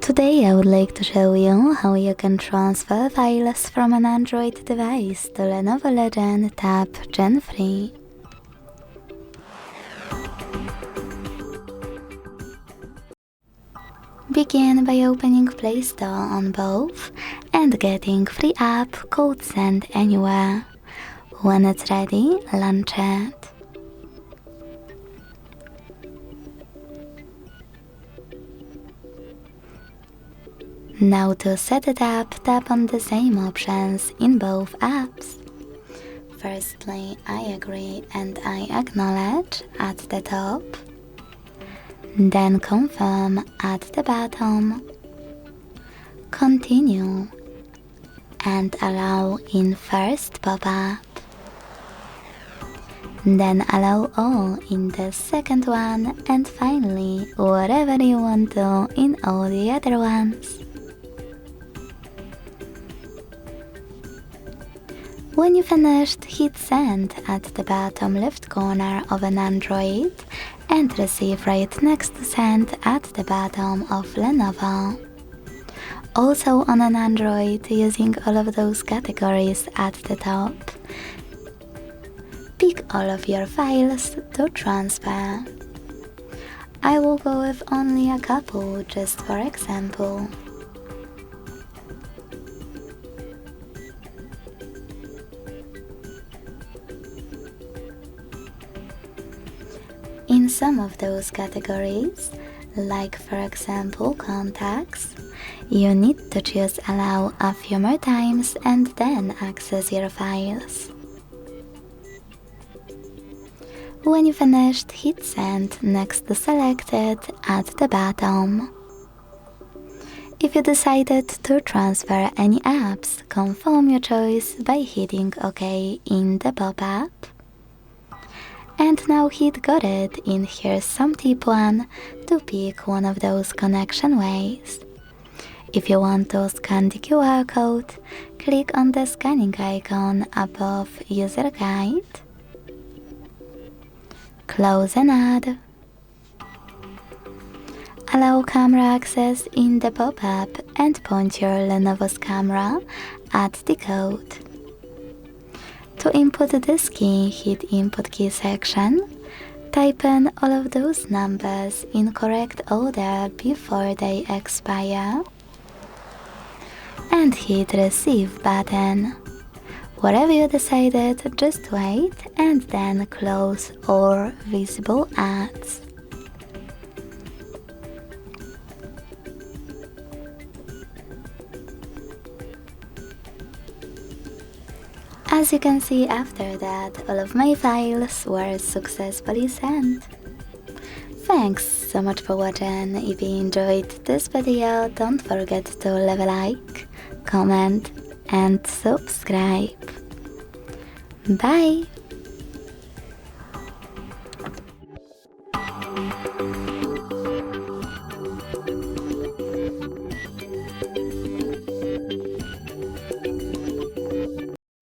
Today I would like to show you how you can transfer files from an Android device to LENOVO Legion Tab Gen 3. Begin by opening Play Store on both and getting free app called Send Anywhere. When it's ready, launch it. Now to set it up, tap on the same options in both apps. Firstly, I agree and I acknowledge at the top. Then confirm at the bottom. Continue and allow in first pop-up. Then allow all in the second one, and finally whatever you want to in all the other ones. When you finished, hit send at the bottom left corner of an Android and receive right next to send at the bottom of Lenovo. Also on an Android, using all of those categories at the top, pick all of your files to transfer. I will go with only a couple just for example. In some of those categories, like for example contacts, you need to choose allow a few more times and then access your files. When you finished, hit send next to selected at the bottom. If you decided to transfer any apps, confirm your choice by hitting OK in the pop-up. And now hit got it in Here's Some Tip 1 to pick one of those connection ways. If you want to scan the QR code, click on the scanning icon above User Guide. Close and add. Allow camera access in the pop-up and point your Lenovo's camera at the code. To input this key, hit Input Key section, type in all of those numbers in correct order before they expire, and hit Receive button. Whatever you decided, just wait and then close all visible ads. As you can see, after that, all of my files were successfully sent. Thanks so much for watching. If you enjoyed this video, don't forget to leave a like, comment and subscribe. Bye!